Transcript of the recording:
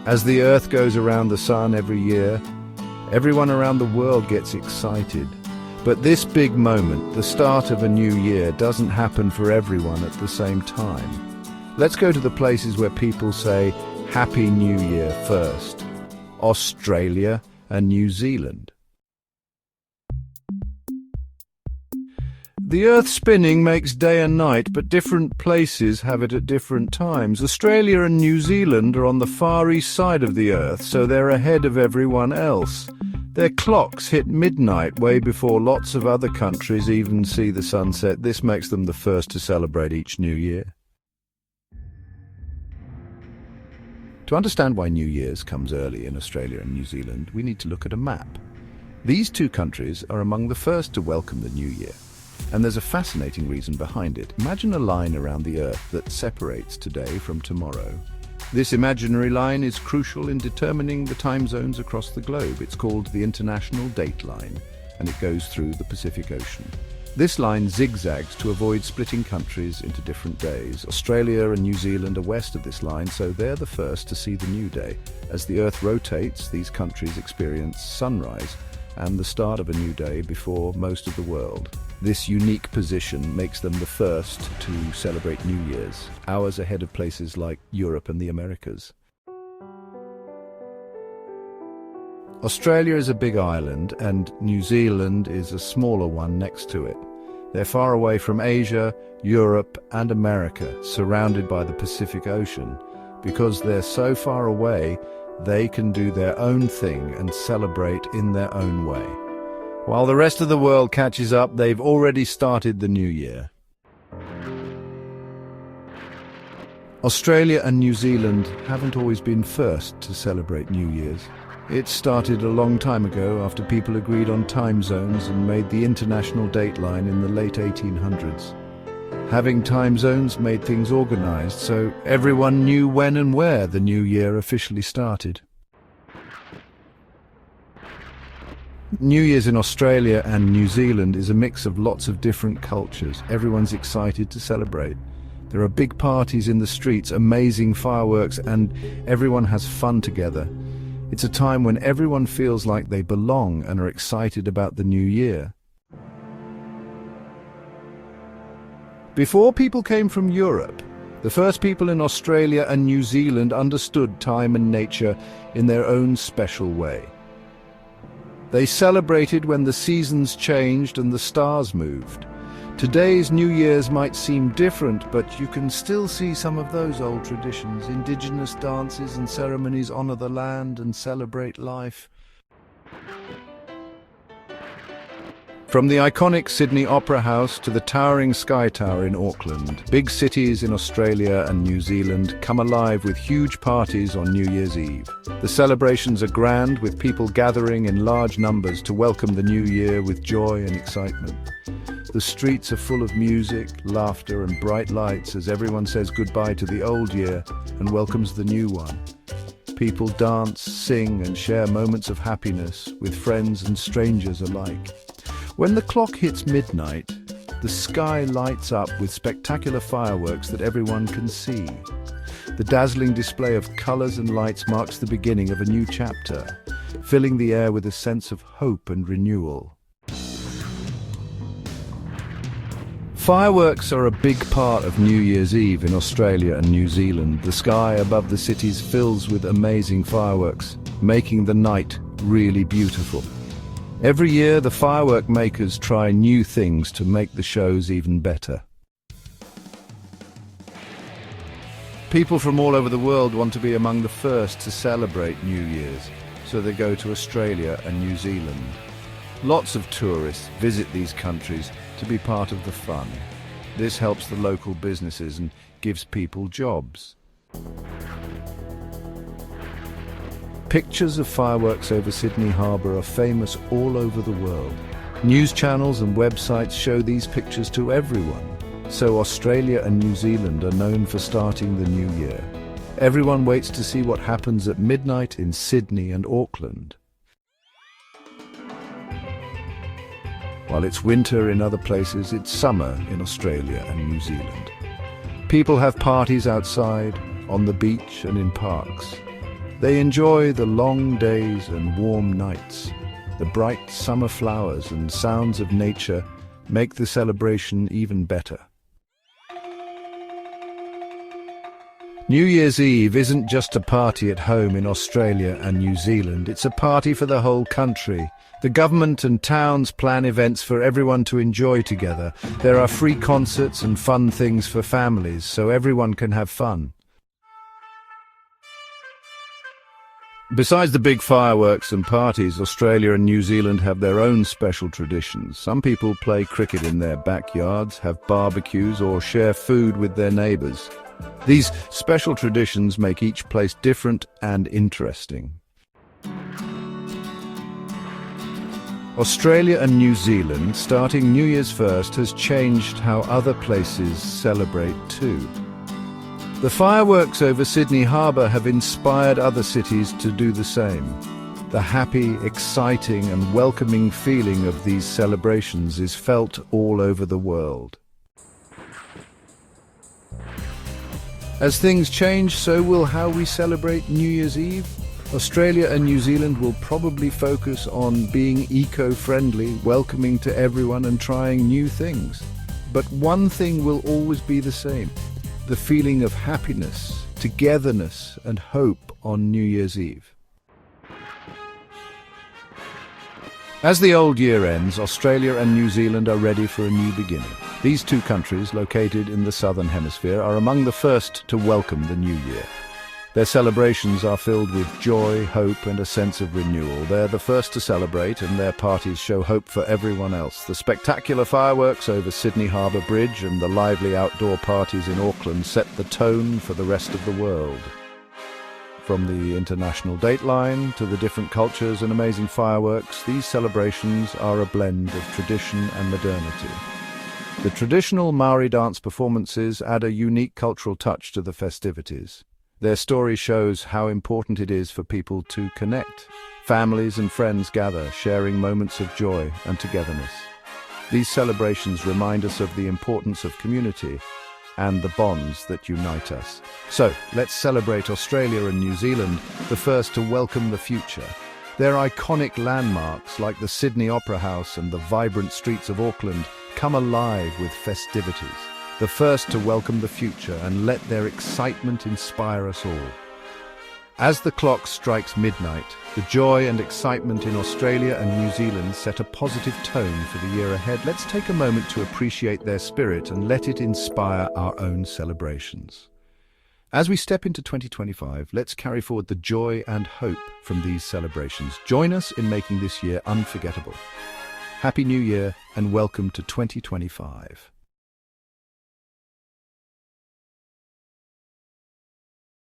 As the Earth goes around the sun every year, everyone around the world gets excited. But this big moment, the start of a new year, doesn't happen for everyone at the same time. Let's go to the places where people say Happy New Year first. Australia and New Zealand. The Earth spinning makes day and night, but different places have it at different times. Australia and New Zealand are on the far east side of the Earth, so they're ahead of everyone else. Their clocks hit midnight way before lots of other countries even see the sunset. This makes them the first to celebrate each New Year. To understand why New Year's comes early in Australia and New Zealand, we need to look at a map. These two countries are among the first to welcome the New Year. And there's a fascinating reason behind it. Imagine a line around the Earth that separates today from tomorrow. This imaginary line is crucial in determining the time zones across the globe. It's called the International Date Line, and it goes through the Pacific Ocean. This line zigzags to avoid splitting countries into different days. Australia and New Zealand are west of this line, so they're the first to see the new day. As the Earth rotates, these countries experience sunrise and the start of a new day before most of the world. This unique position makes them the first to celebrate New Year's, hours ahead of places like Europe and the Americas. Australia is a big island, and New Zealand is a smaller one next to it. They're far away from Asia, Europe, and America, surrounded by the Pacific Ocean. Because they're so far away, they can do their own thing and celebrate in their own way. While the rest of the world catches up, they've already started the new year. Australia and New Zealand haven't always been first to celebrate New Year's. It started a long time ago after people agreed on time zones and made the international date line in the late 1800s. Having time zones made things organized, so everyone knew when and where the new year officially started. New Year's in Australia and New Zealand is a mix of lots of different cultures. Everyone's excited to celebrate. There are big parties in the streets, amazing fireworks, and everyone has fun together. It's a time when everyone feels like they belong and are excited about the new year. Before people came from Europe, the first people in Australia and New Zealand understood time and nature in their own special way. They celebrated when the seasons changed and the stars moved. Today's New Year's might seem different, but you can still see some of those old traditions. Indigenous dances and ceremonies honor the land and celebrate life. From the iconic Sydney Opera House to the towering Sky Tower in Auckland, big cities in Australia and New Zealand come alive with huge parties on New Year's Eve. The celebrations are grand, with people gathering in large numbers to welcome the new year with joy and excitement. The streets are full of music, laughter, and bright lights as everyone says goodbye to the old year and welcomes the new one. People dance, sing, and share moments of happiness with friends and strangers alike. When the clock hits midnight, the sky lights up with spectacular fireworks that everyone can see. The dazzling display of colors and lights marks the beginning of a new chapter, filling the air with a sense of hope and renewal. Fireworks are a big part of New Year's Eve in Australia and New Zealand. The sky above the cities fills with amazing fireworks, making the night really beautiful. Every year, the firework makers try new things to make the shows even better. People from all over the world want to be among the first to celebrate New Year's, so they go to Australia and New Zealand. Lots of tourists visit these countries to be part of the fun. This helps the local businesses and gives people jobs. Pictures of fireworks over Sydney Harbour are famous all over the world. News channels and websites show these pictures to everyone. So Australia and New Zealand are known for starting the new year. Everyone waits to see what happens at midnight in Sydney and Auckland. While it's winter in other places, it's summer in Australia and New Zealand. People have parties outside, on the beach and in parks. They enjoy the long days and warm nights. The bright summer flowers and sounds of nature make the celebration even better. New Year's Eve isn't just a party at home in Australia and New Zealand, it's a party for the whole country. The government and towns plan events for everyone to enjoy together. There are free concerts and fun things for families, so everyone can have fun. Besides the big fireworks and parties, Australia and New Zealand have their own special traditions. Some people play cricket in their backyards, have barbecues, or share food with their neighbours. These special traditions make each place different and interesting. Australia and New Zealand, starting New Year's 1st, has changed how other places celebrate too. The fireworks over Sydney Harbour have inspired other cities to do the same. The happy, exciting and welcoming feeling of these celebrations is felt all over the world. As things change, so will how we celebrate New Year's Eve. Australia and New Zealand will probably focus on being eco-friendly, welcoming to everyone and trying new things. But one thing will always be the same: the feeling of happiness, togetherness and hope on New Year's Eve. As the old year ends, Australia and New Zealand are ready for a new beginning. These two countries, located in the southern hemisphere, are among the first to welcome the new year. Their celebrations are filled with joy, hope and a sense of renewal. They're the first to celebrate and their parties show hope for everyone else. The spectacular fireworks over Sydney Harbour Bridge and the lively outdoor parties in Auckland set the tone for the rest of the world. From the international dateline to the different cultures and amazing fireworks, these celebrations are a blend of tradition and modernity. The traditional Maori dance performances add a unique cultural touch to the festivities. Their story shows how important it is for people to connect. Families and friends gather, sharing moments of joy and togetherness. These celebrations remind us of the importance of community and the bonds that unite us. So, let's celebrate Australia and New Zealand, the first to welcome the future. Their iconic landmarks, like the Sydney Opera House and the vibrant streets of Auckland, come alive with festivities. The first to welcome the future and let their excitement inspire us all. As the clock strikes midnight, the joy and excitement in Australia and New Zealand set a positive tone for the year ahead. Let's take a moment to appreciate their spirit and let it inspire our own celebrations. As we step into 2025, let's carry forward the joy and hope from these celebrations. Join us in making this year unforgettable. Happy New Year and welcome to 2025.